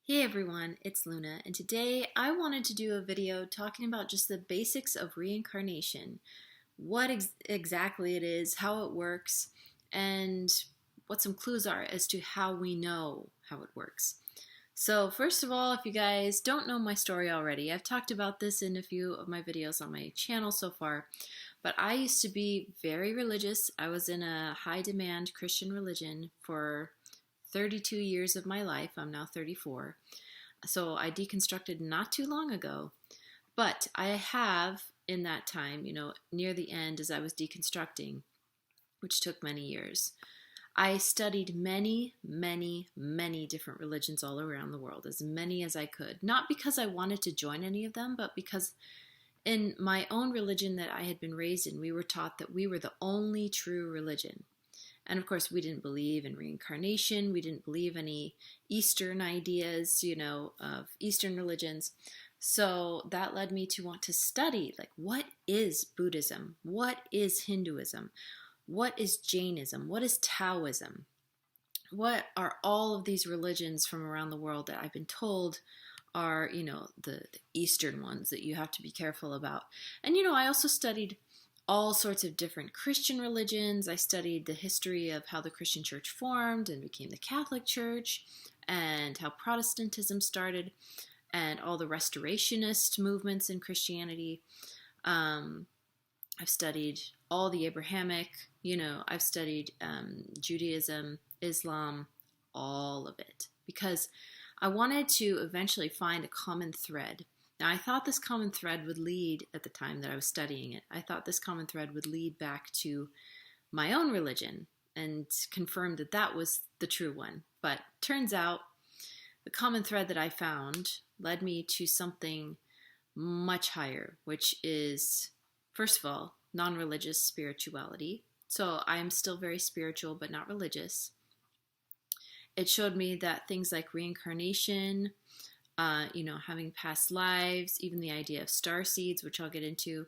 Hey everyone, it's Luna, and today I wanted to do a video talking about just the basics of reincarnation, what exactly it is, how it works, and what some clues are as to how we know how it works. So first of all, if you guys don't know my story already, I've talked about this in a few of my videos on my channel so far, but I used to be very religious. I was in a high demand Christian religion for 32 years of my life. I'm now 34. So I deconstructed not too long ago. But I have, in that time, near the end as I was deconstructing, which took many years, I studied many, many, many different religions all around the world, as many as I could. Not because I wanted to join any of them, but because in my own religion that I had been raised in, we were taught that we were the only true religion. And of course, we didn't believe in reincarnation. We didn't believe any Eastern ideas, of Eastern religions. So that led me to want to study, like, what is Buddhism? What is Hinduism? What is Jainism? What is Taoism? What are all of these religions from around the world that I've been told are, the Eastern ones that you have to be careful about? And, I also studied all sorts of different Christian religions. I studied the history of how the Christian church formed and became the Catholic Church, and how Protestantism started, and all the restorationist movements in Christianity. I've studied all the Abrahamic, I've studied Judaism, Islam, all of it, because I wanted to eventually find a common thread. Now, I thought this common thread would lead, at the time that I was studying it, I thought this common thread would lead back to my own religion and confirm that that was the true one. But turns out the common thread that I found led me to something much higher, which is, first of all, non-religious spirituality. So I am still very spiritual, but not religious. It showed me that things like reincarnation, having past lives, even the idea of star seeds, which I'll get into,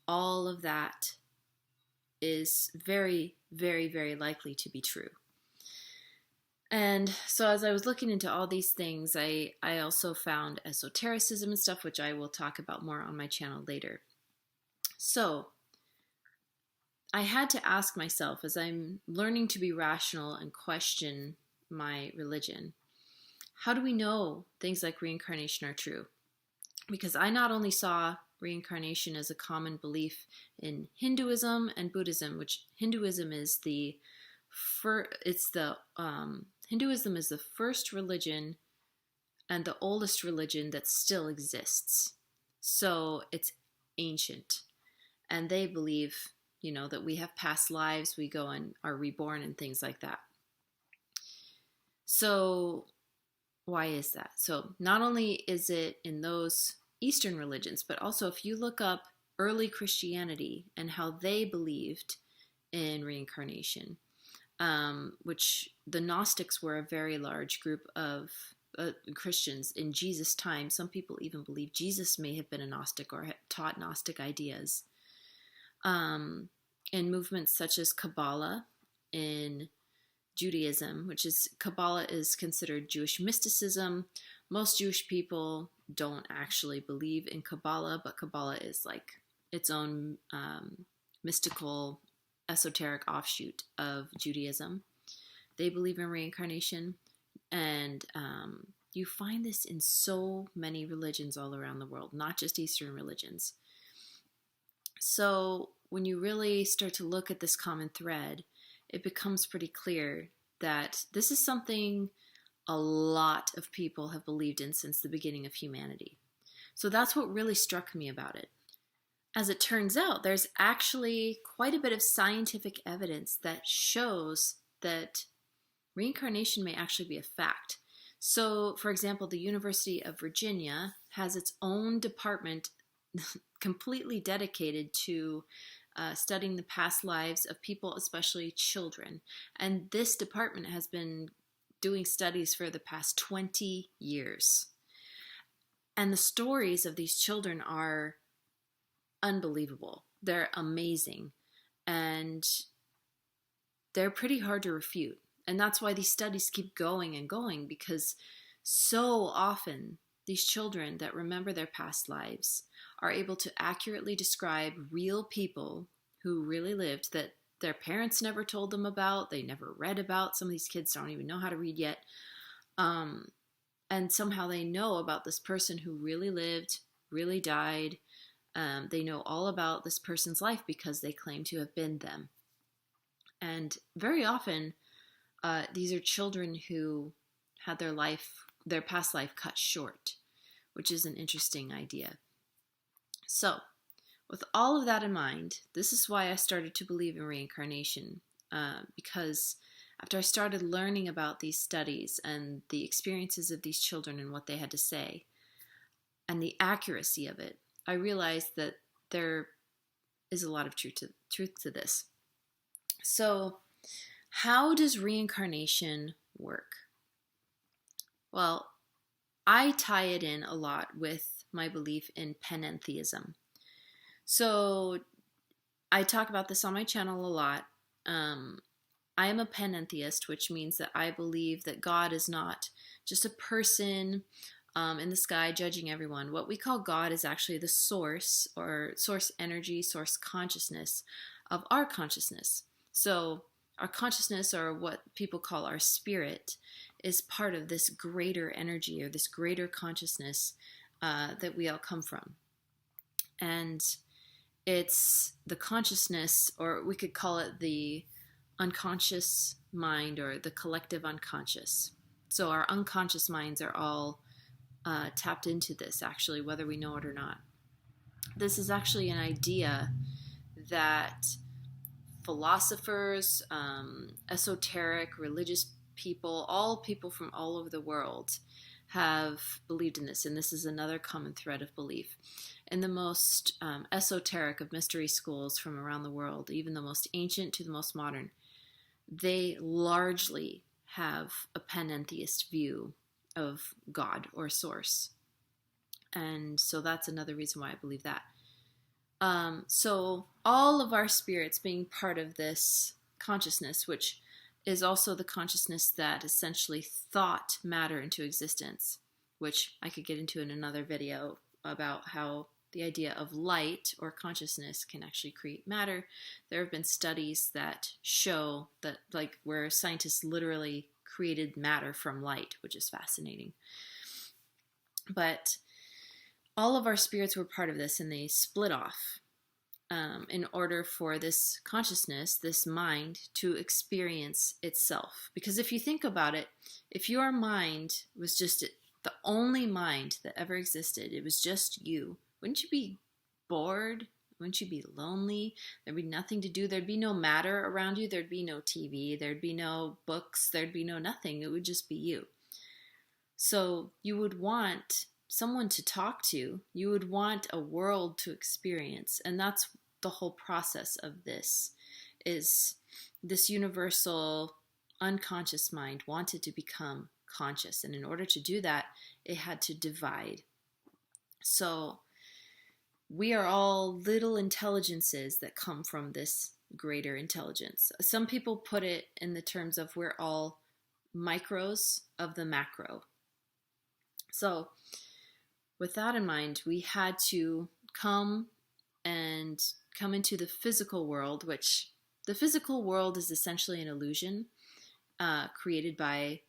all of that is very, very, very likely to be true. And so as I was looking into all these things, I also found esotericism and stuff, which I will talk about more on my channel later. So I had to ask myself, as I'm learning to be rational and question my religion, how do we know things like reincarnation are true? Because I not only saw reincarnation as a common belief in Hinduism and Buddhism, which Hinduism is the Hinduism is the first religion and the oldest religion that still exists. So it's ancient, and they believe, that we have past lives, we go and are reborn and things like that. So why is that? So not only is it in those Eastern religions, but also if you look up early Christianity and how they believed in reincarnation, which the Gnostics were a very large group of Christians in Jesus' time. Some people even believe Jesus may have been a Gnostic or had taught Gnostic ideas. In movements such as Kabbalah in Judaism, which is, Kabbalah is considered Jewish mysticism. Most Jewish people don't actually believe in Kabbalah, but Kabbalah is like its own mystical, esoteric offshoot of Judaism. They believe in reincarnation, and you find this in so many religions all around the world, not just Eastern religions. So when you really start to look at this common thread, it becomes pretty clear that this is something a lot of people have believed in since the beginning of humanity. So that's what really struck me about it. As it turns out, there's actually quite a bit of scientific evidence that shows that reincarnation may actually be a fact. So, for example, the University of Virginia has its own department completely dedicated to studying the past lives of people, especially children. And this department has been doing studies for the past 20 years. And the stories of these children are unbelievable. They're amazing. And they're pretty hard to refute. And that's why these studies keep going and going, because So often, these children that remember their past lives are able to accurately describe real people who really lived that their parents never told them about, they never read about. Some of these kids don't even know how to read yet. Um, and somehow they know about this person who really lived, really died. They know all about this person's life because they claim to have been them. And very often, these are children who had their past life cut short, which is an interesting idea. So, with all of that in mind, this is why I started to believe in reincarnation, because after I started learning about these studies and the experiences of these children and what they had to say, and the accuracy of it, I realized that there is a lot of truth to this. So, how does reincarnation work? Well, I tie it in a lot with my belief in panentheism. So I talk about this on my channel a lot. I am a panentheist, which means that I believe that God is not just a person in the sky judging everyone. What we call God is actually the source, or source energy, source consciousness of our consciousness. So our consciousness, or what people call our spirit, is part of this greater energy or this greater consciousness that we all come from. And it's the consciousness, or we could call it the unconscious mind or the collective unconscious. So our unconscious minds are all tapped into this, actually, whether we know it or not. This is actually an idea that philosophers, esoteric, religious people, all people from all over the world have believed in this, and this is another common thread of belief. In the most esoteric of mystery schools from around the world, even the most ancient to the most modern, they largely have a panentheist view of God or source. And so that's another reason why I believe that. So all of our spirits being part of this consciousness, which is also the consciousness that essentially thought matter into existence, which I could get into in another video about how the idea of light or consciousness can actually create matter. There have been studies that show that, like, where scientists literally created matter from light, which is fascinating. But all of our spirits were part of this, and they split off in order for this consciousness, this mind, to experience itself. Because if you think about it, if your mind was just the only mind that ever existed, it was just you, wouldn't you be bored? Wouldn't you be lonely? There'd be nothing to do. There'd be no matter around you. There'd be no TV. There'd be no books. There'd be no nothing. It would just be you. So you would want someone to talk to. You would want a world to experience. And that's the whole process of this, is this universal unconscious mind wanted to become conscious. And in order to do that, it had to divide. So we are all little intelligences that come from this greater intelligence. Some people put it in the terms of we're all micros of the macro. So with that in mind, we had to come into the physical world, which the physical world is essentially an illusion created by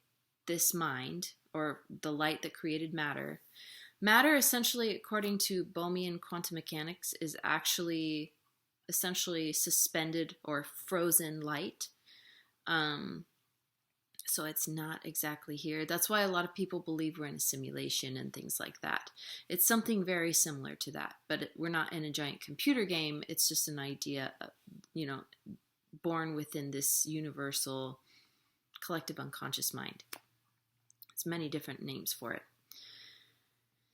this mind, or the light that created matter. Matter, essentially, according to Bohmian quantum mechanics, is actually essentially suspended or frozen light. So it's not exactly here. That's why a lot of people believe we're in a simulation and things like that. It's something very similar to that, but we're not in a giant computer game. It's just an idea, born within this universal collective unconscious mind. There's many different names for it.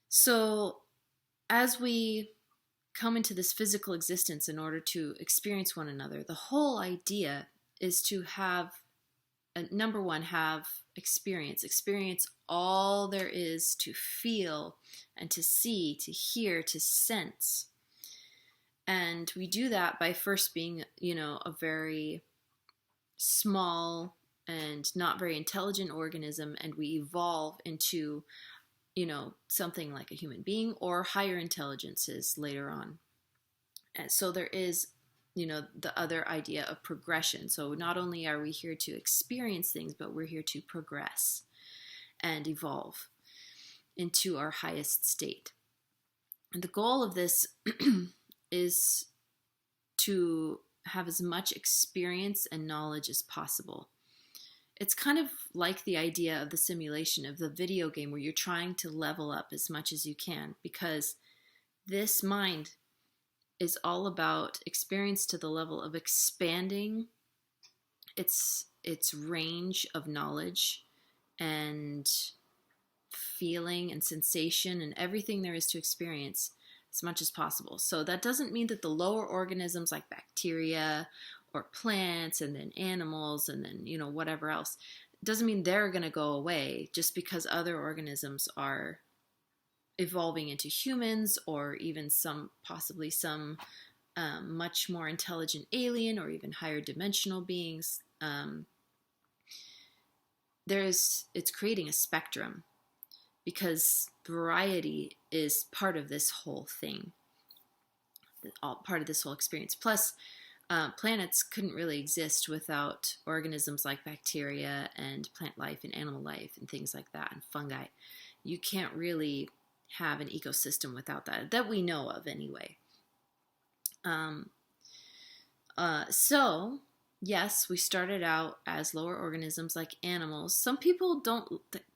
So as we come into this physical existence in order to experience one another, the whole idea is to have, number one, have experience all there is to feel and to see, to hear, to sense. And we do that by first being, a very small and not very intelligent organism, and we evolve into, something like a human being or higher intelligences later on. And so there is, the other idea of progression. So not only are we here to experience things, but we're here to progress and evolve into our highest state. And the goal of this is to have as much experience and knowledge as possible. It's kind of like the idea of the simulation of the video game where you're trying to level up as much as you can, because this mind is all about experience to the level of expanding its range of knowledge and feeling and sensation and everything there is to experience as much as possible. So that doesn't mean that the lower organisms like bacteria or plants and then animals and then, whatever else, it doesn't mean they're going to go away just because other organisms are evolving into humans, or even possibly some much more intelligent alien or even higher dimensional beings. It's creating a spectrum, because variety is part of this whole thing, part of this whole experience. Plus, planets couldn't really exist without organisms like bacteria and plant life and animal life and things like that, and fungi. You can't really have an ecosystem without that we know of anyway. So yes, we started out as lower organisms like animals. Some people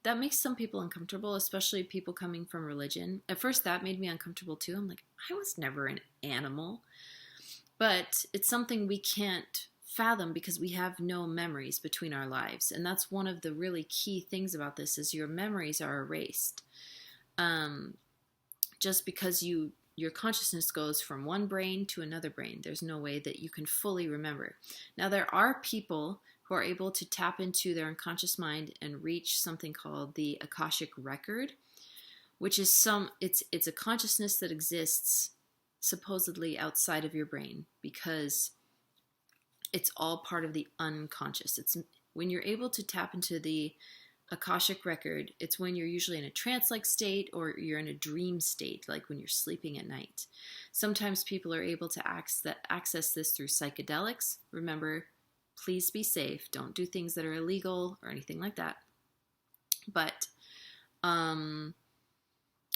that makes some people uncomfortable, especially people coming from religion. At first that made me uncomfortable too. I'm like, I was never an animal. But it's something we can't fathom because we have no memories between our lives. And that's one of the really key things about this, is your memories are erased. Just because your consciousness goes from one brain to another brain, there's no way that you can fully remember. Now, there are people who are able to tap into their unconscious mind and reach something called the Akashic record, which is it's a consciousness that exists supposedly outside of your brain, because it's all part of the unconscious. It's when you're able to tap into the Akashic record, it's when you're usually in a trance-like state, or you're in a dream state, like when you're sleeping at night. Sometimes people are able to access this through psychedelics. Remember, please be safe. Don't do things that are illegal or anything like that. But,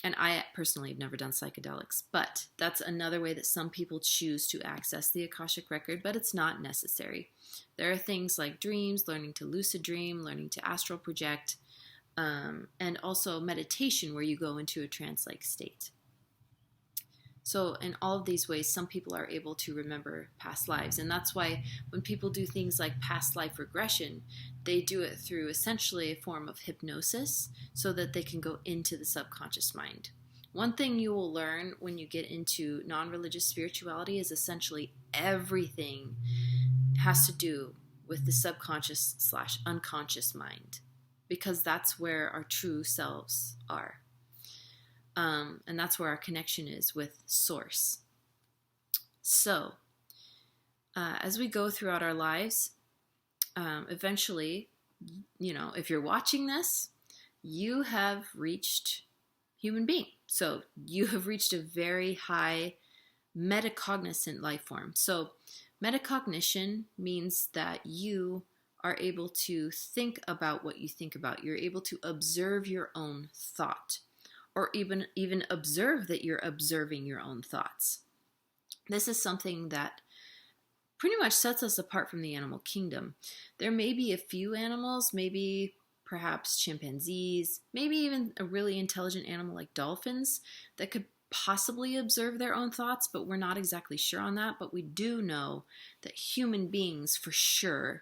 and I personally have never done psychedelics, but that's another way that some people choose to access the Akashic record, but it's not necessary. There are things like dreams, learning to lucid dream, learning to astral project, and also meditation where you go into a trance-like state. So in all of these ways, some people are able to remember past lives. And that's why when people do things like past life regression, they do it through essentially a form of hypnosis so that they can go into the subconscious mind. One thing you will learn when you get into non-religious spirituality is essentially everything has to do with the subconscious/unconscious mind, because that's where our true selves are. And that's where our connection is with Source. So, as we go throughout our lives, eventually, if you're watching this, you have reached human being. So you have reached a very high metacognizant life form. So metacognition means that you are able to think about what you think about. You're able to observe your own thought, or even observe that you're observing your own thoughts. This is something that pretty much sets us apart from the animal kingdom. There may be a few animals, maybe perhaps chimpanzees, maybe even a really intelligent animal like dolphins that could possibly observe their own thoughts, but we're not exactly sure on that. But we do know that human beings for sure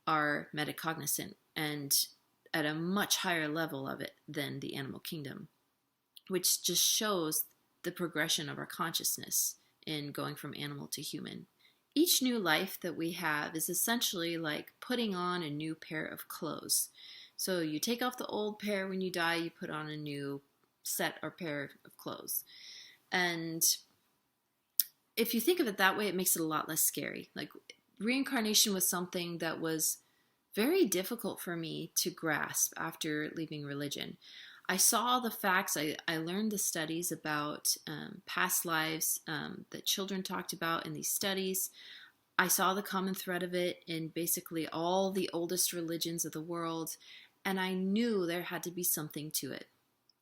are metacognizant, and at a much higher level of it than the animal kingdom, which just shows the progression of our consciousness in going from animal to human. Each new life that we have is essentially like putting on a new pair of clothes. So you take off the old pair when you die, you put on a new set or pair of clothes. And if you think of it that way, it makes it a lot less scary. Like, reincarnation was something that was very difficult for me to grasp after leaving religion. I saw the facts, I learned the studies about past lives that children talked about in these studies. I saw the common thread of it in basically all the oldest religions of the world, and I knew there had to be something to it.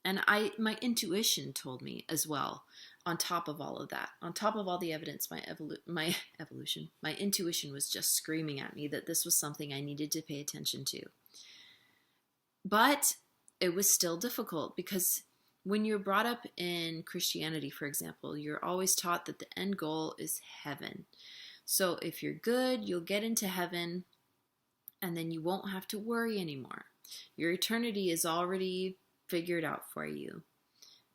And my intuition told me as well, on top of all of that, on top of all the evidence, my intuition was just screaming at me that this was something I needed to pay attention to. But it was still difficult because when you're brought up in Christianity, for example, you're always taught that the end goal is heaven. So if you're good, you'll get into heaven and then you won't have to worry anymore. Your eternity is already figured out for you,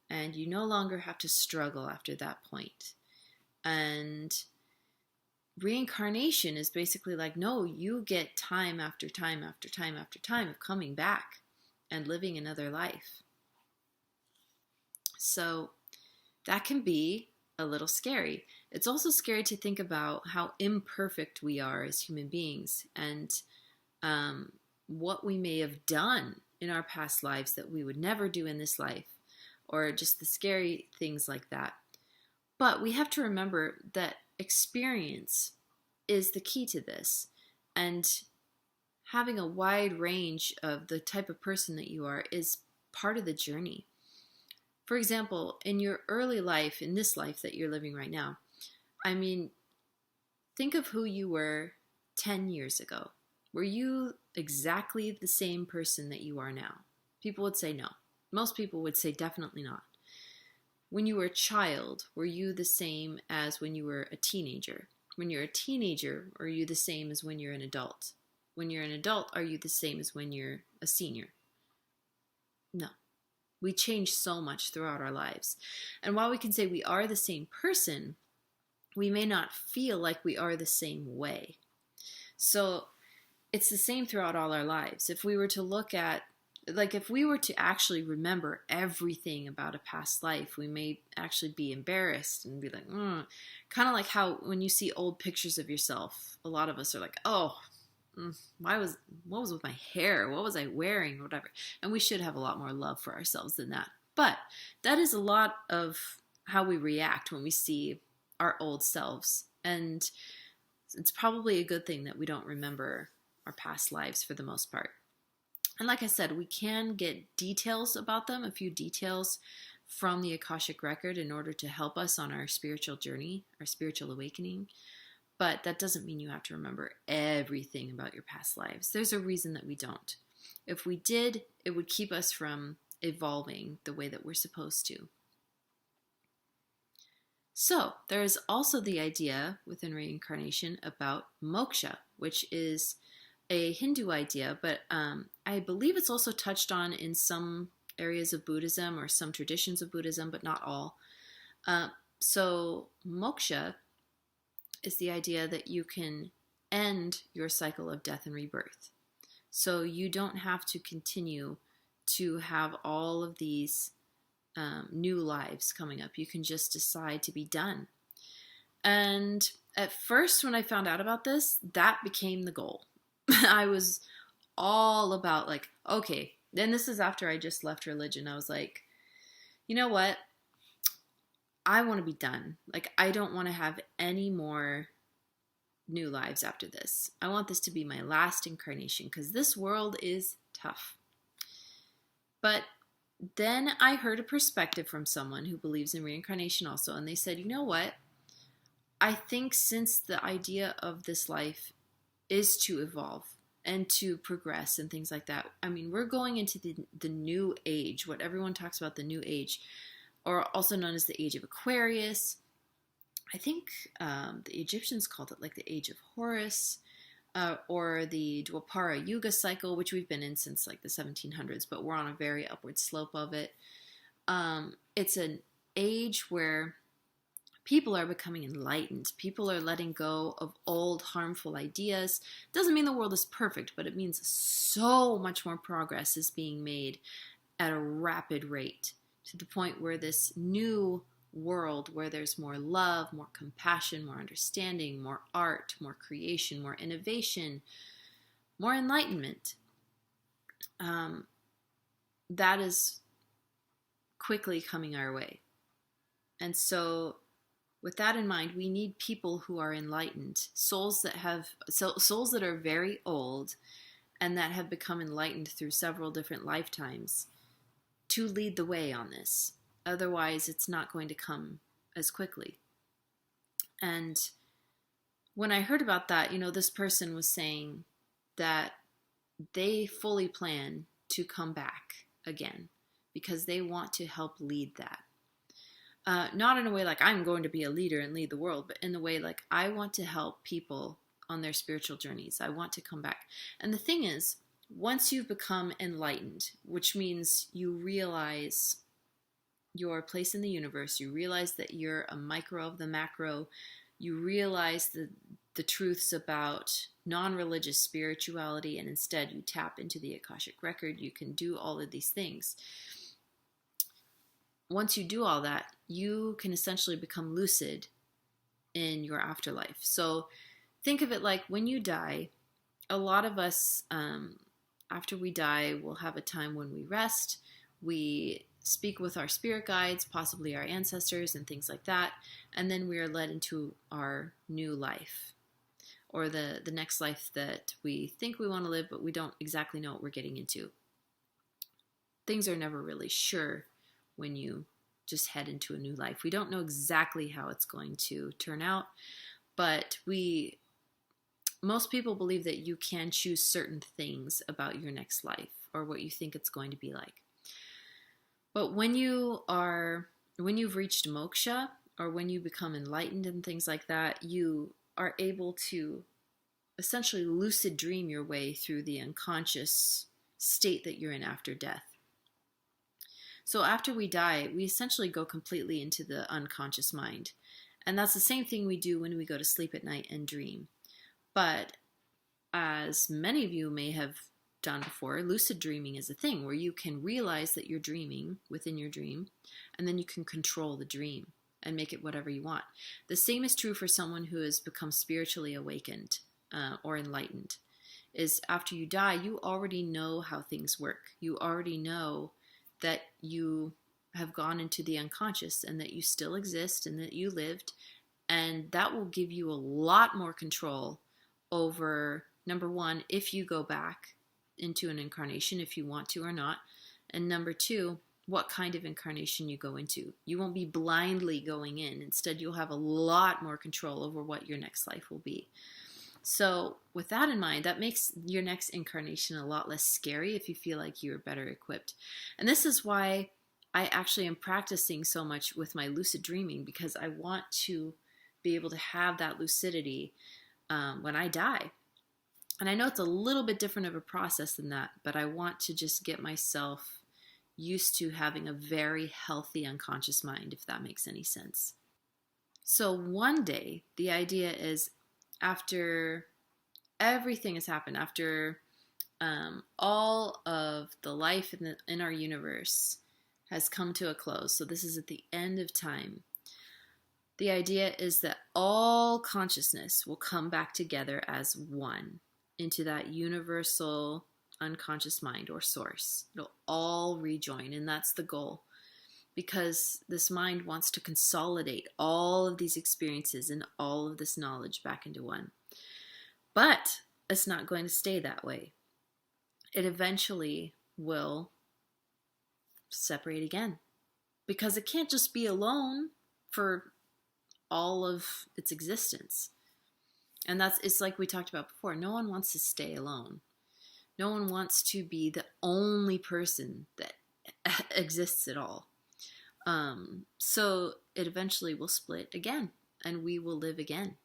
and you no longer have to struggle after that point. And reincarnation is basically like, no, you get time after time after time after time of coming back and living another life. So that can be a little scary. It's also scary to think about how imperfect we are as human beings, and what we may have done in our past lives that we would never do in this life, or just the scary things like that. But we have to remember that experience is the key to this, and having a wide range of the type of person that you are is part of the journey. For example, in your early life, in this life that you're living right now, I mean, think of who you were 10 years ago. Were you exactly the same person that you are now? People would say no. Most people would say definitely not. When you were a child, were you the same as when you were a teenager? When you're a teenager, are you the same as when you're an adult? When you're an adult, are you the same as when you're a senior? No. We change so much throughout our lives. And while we can say we are the same person, we may not feel like we are the same way. So it's the same throughout all our lives. If we were to look at, if we were to actually remember everything about a past life, we may actually be embarrassed and be like, kind of like how when you see old pictures of yourself, a lot of us are like, oh, what was with my hair? What was I wearing? Whatever. And we should have a lot more love for ourselves than that. But that is a lot of how we react when we see our old selves. And it's probably a good thing that we don't remember our past lives for the most part. And like I said, we can get details about them, a few details from the Akashic Record in order to help us on our spiritual journey, our spiritual awakening. But that doesn't mean you have to remember everything about your past lives. There's a reason that we don't. If we did, it would keep us from evolving the way that we're supposed to. So there is also the idea within reincarnation about moksha, which is a Hindu idea, but I believe it's also touched on in some areas of Buddhism or some traditions of Buddhism, but not all. So moksha is the idea that you can end your cycle of death and rebirth. So you don't have to continue to have all of these new lives coming up. You can just decide to be done. And at first, when I found out about this, that became the goal. I was all about like, okay, then this is after I just left religion. I was like, you know what? I want to be done. Like, I don't want to have any more new lives after this. I want this to be my last incarnation because this world is tough. But then I heard a perspective from someone who believes in reincarnation also, and they said, you know what? I think since the idea of this life is to evolve and to progress and things like that, I mean, we're going into the new age, what everyone talks about, the new age, or also known as the age of Aquarius. I think the Egyptians called it like the age of Horus, or the Dwapara Yuga cycle, which we've been in since like the 1700s, but we're on a very upward slope of it. It's an age where people are becoming enlightened. People are letting go of old harmful ideas. Doesn't mean the world is perfect, but it means so much more progress is being made at a rapid rate to the point where this new world where there's more love, more compassion, more understanding, more art, more creation, more innovation, more enlightenment. That is quickly coming our way. And so with that in mind, we need people who are enlightened, souls that are very old and that have become enlightened through several different lifetimes to lead the way on this. Otherwise, it's not going to come as quickly. And when I heard about that, this person was saying that they fully plan to come back again because they want to help lead that. Not in a way like I'm going to be a leader and lead the world, but in the way like I want to help people on their spiritual journeys. I want to come back. And the thing is, once you've become enlightened, which means you realize your place in the universe, you realize that you're a micro of the macro, you realize the truths about non-religious spirituality, and instead you tap into the Akashic record, you can do all of these things. Once you do all that, you can essentially become lucid in your afterlife. So think of it like when you die, a lot of us, after we die, will have a time when we rest, we speak with our spirit guides, possibly our ancestors and things like that, and then we are led into our new life, or the next life that we think we want to live, but we don't exactly know what we're getting into. Things are never really sure when you just head into a new life. We don't know exactly how it's going to turn out, but most people believe that you can choose certain things about your next life or what you think it's going to be like. But when you've reached moksha, or when you become enlightened and things like that, you are able to essentially lucid dream your way through the unconscious state that you're in after death. So after we die, we essentially go completely into the unconscious mind. And that's the same thing we do when we go to sleep at night and dream. But as many of you may have done before, lucid dreaming is a thing where you can realize that you're dreaming within your dream, and then you can control the dream and make it whatever you want. The same is true for someone who has become spiritually awakened or enlightened. Is after you die, you already know how things work. You already know that you have gone into the unconscious and that you still exist and that you lived, and that will give you a lot more control over, number one, if you go back into an incarnation, if you want to or not, and number two, what kind of incarnation you go into. You won't be blindly going in. Instead, you'll have a lot more control over what your next life will be. So with that in mind, that makes your next incarnation a lot less scary if you feel like you're better equipped. And this is why I actually am practicing so much with my lucid dreaming, because I want to be able to have that lucidity when I die. And I know it's a little bit different of a process than that, but I want to just get myself used to having a very healthy unconscious mind, if that makes any sense. So one day, the idea is, after everything has happened, after all of the life in our universe has come to a close, so this is at the end of time, the idea is that all consciousness will come back together as one into that universal unconscious mind or source. It'll all rejoin, and that's the goal. Because this mind wants to consolidate all of these experiences and all of this knowledge back into one. But it's not going to stay that way. It eventually will separate again. Because it can't just be alone for all of its existence. And it's like we talked about before. No one wants to stay alone. No one wants to be the only person that exists at all. So it eventually will split again, and we will live again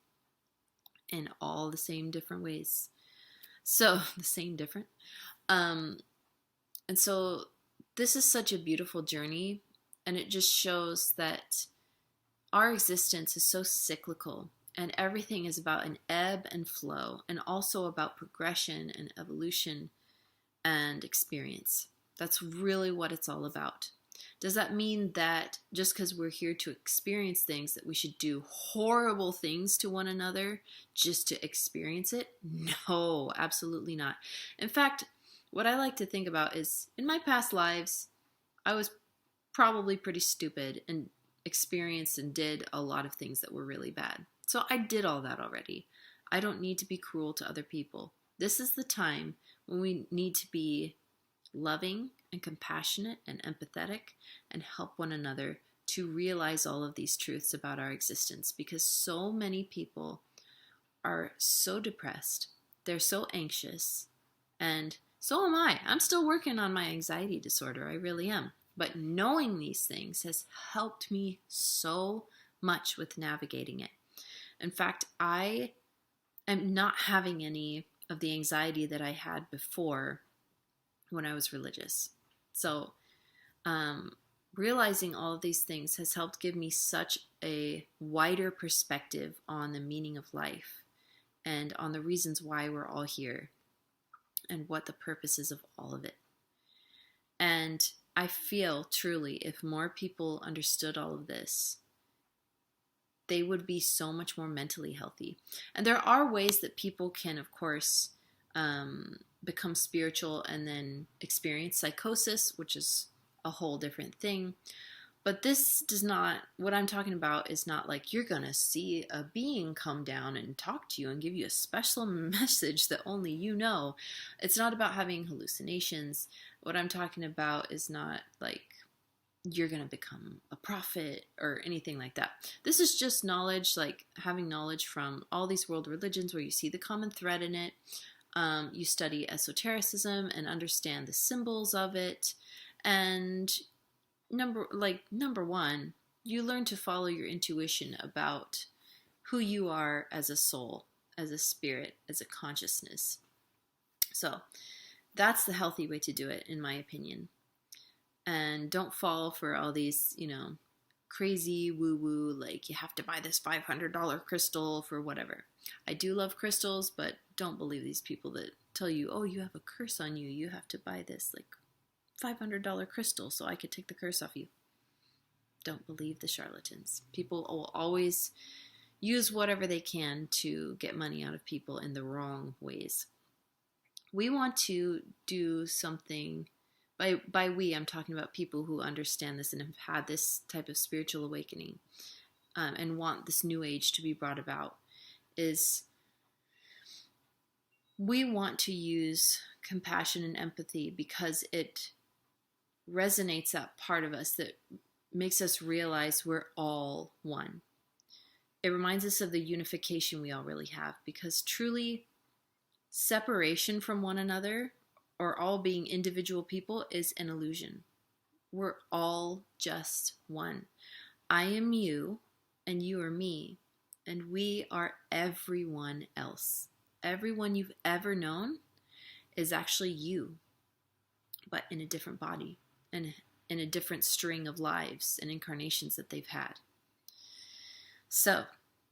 in all the same different ways. So the same different. And so this is such a beautiful journey, and it just shows that our existence is so cyclical, and everything is about an ebb and flow, and also about progression and evolution and experience. That's really what it's all about. Does that mean that just because we're here to experience things that we should do horrible things to one another just to experience it? No, absolutely not. In fact, what I like to think about is in my past lives, I was probably pretty stupid and experienced and did a lot of things that were really bad. So I did all that already. I don't need to be cruel to other people. This is the time when we need to be loving and compassionate and empathetic and help one another to realize all of these truths about our existence, because so many people are so depressed, they're so anxious, and so am I. I'm still working on my anxiety disorder, I really am. But knowing these things has helped me so much with navigating it. In fact, I am not having any of the anxiety that I had before when I was religious. So, realizing all of these things has helped give me such a wider perspective on the meaning of life and on the reasons why we're all here and what the purpose is of all of it. And I feel truly if more people understood all of this, they would be so much more mentally healthy. And there are ways that people can, of course, become spiritual and then experience psychosis, which is a whole different thing. But this does not, what I'm talking about is not like you're going to see a being come down and talk to you and give you a special message that only you know. It's not about having hallucinations. What I'm talking about is not like you're going to become a prophet or anything like that. This is just knowledge, like having knowledge from all these world religions where you see the common thread in it. You study esotericism and understand the symbols of it. And number one, you learn to follow your intuition about who you are as a soul, as a spirit, as a consciousness. So that's the healthy way to do it, in my opinion. And don't fall for all these, crazy woo-woo, like you have to buy this $500 crystal for whatever. I do love crystals, but don't believe these people that tell you, oh, you have a curse on you. You have to buy this like $500 crystal so I could take the curse off you. Don't believe the charlatans. People will always use whatever they can to get money out of people in the wrong ways. We want to do something. By we, I'm talking about people who understand this and have had this type of spiritual awakening and want this new age to be brought about, is we want to use compassion and empathy because it resonates that part of us that makes us realize we're all one. It reminds us of the unification we all really have, because truly separation from one another or all being individual people is an illusion. We're all just one. I am you and you are me, and we are everyone else. Everyone you've ever known is actually you, but in a different body and in a different string of lives and incarnations that they've had. So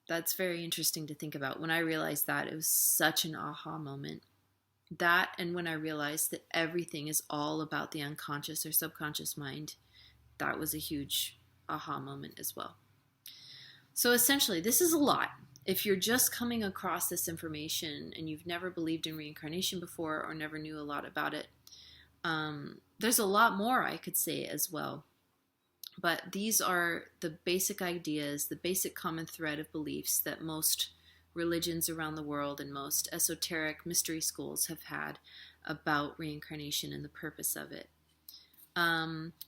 that's very interesting to think about. When I realized that, it was such an aha moment. That, and when I realized that everything is all about the unconscious or subconscious mind, that was a huge aha moment as well. So essentially, this is a lot. If you're just coming across this information and you've never believed in reincarnation before or never knew a lot about it, there's a lot more I could say as well. But these are the basic ideas, the basic common thread of beliefs that most religions around the world and most esoteric mystery schools have had about reincarnation and the purpose of it.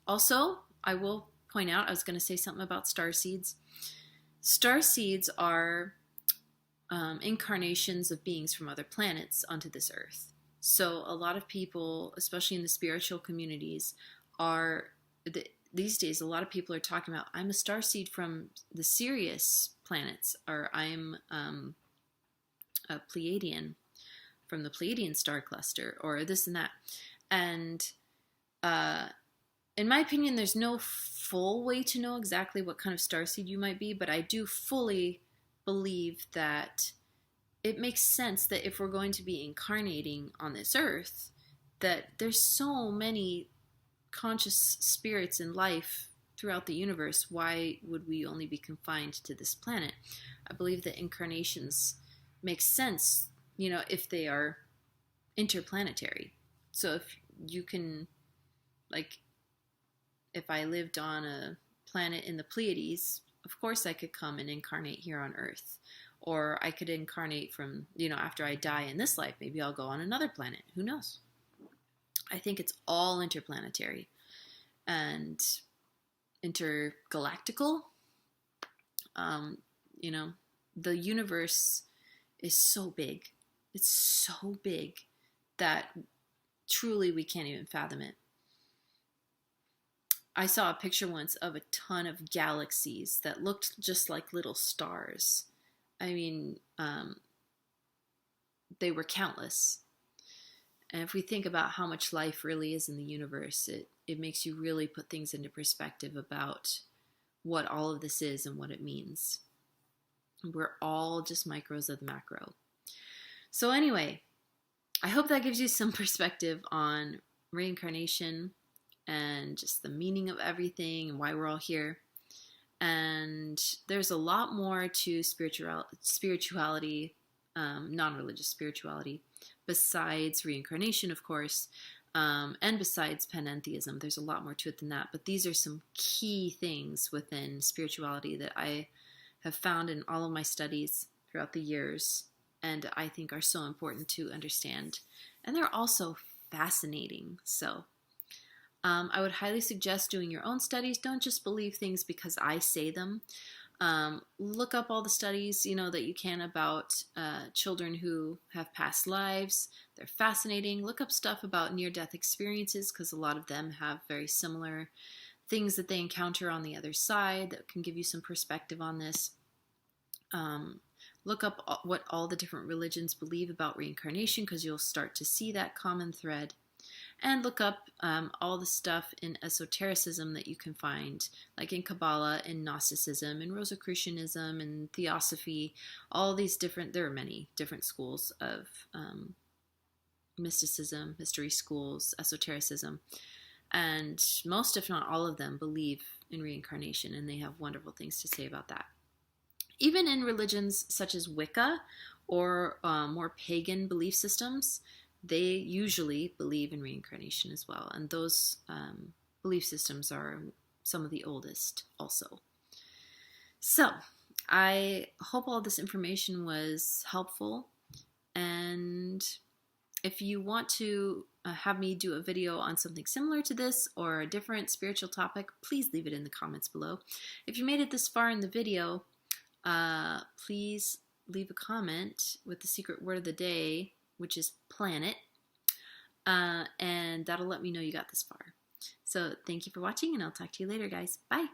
Also, I will point out, I was going to say something about star seeds. Star seeds are incarnations of beings from other planets onto this earth. So a lot of people, especially in the spiritual communities, these days, a lot of people are talking about, I'm a starseed from the Sirius planets, or I'm a Pleiadian from the Pleiadian star cluster, or this and that. And in my opinion, there's no full way to know exactly what kind of starseed you might be, but I do fully believe that it makes sense that if we're going to be incarnating on this earth, that there's so many conscious spirits in life throughout the universe, why would we only be confined to this planet? I believe that incarnations make sense, if they are interplanetary. So if you can, like, if I lived on a planet in the Pleiades, of course I could come and incarnate here on Earth. Or I could incarnate from, after I die in this life, maybe I'll go on another planet. Who knows? I think it's all interplanetary and intergalactical. The universe is so big. It's so big that truly we can't even fathom it. I saw a picture once of a ton of galaxies that looked just like little stars. I mean, they were countless. And if we think about how much life really is in the universe, it makes you really put things into perspective about what all of this is and what it means. We're all just micros of the macro. So anyway, I hope that gives you some perspective on reincarnation and just the meaning of everything and why we're all here. And there's a lot more to spirituality, non-religious spirituality, besides reincarnation, of course, and besides panentheism. There's a lot more to it than that. But these are some key things within spirituality that I have found in all of my studies throughout the years, and I think are so important to understand. And they're also fascinating. So I would highly suggest doing your own studies. Don't just believe things because I say them. Look up all the studies, that you can about children who have past lives. They're fascinating. Look up stuff about near-death experiences because a lot of them have very similar things that they encounter on the other side that can give you some perspective on this. Look up what all the different religions believe about reincarnation because you'll start to see that common thread. And look up all the stuff in esotericism that you can find, like in Kabbalah, in Gnosticism, in Rosicrucianism, and Theosophy. All these different, there are many different schools of mysticism, mystery schools, esotericism. And most, if not all of them, believe in reincarnation, and they have wonderful things to say about that. Even in religions such as Wicca or more pagan belief systems, they usually believe in reincarnation as well. And those belief systems are some of the oldest also. So I hope all this information was helpful. And if you want to have me do a video on something similar to this or a different spiritual topic, please leave it in the comments below. If you made it this far in the video, please leave a comment with the secret word of the day, which is planet, and that'll let me know you got this far. So thank you for watching, and I'll talk to you later, guys. Bye!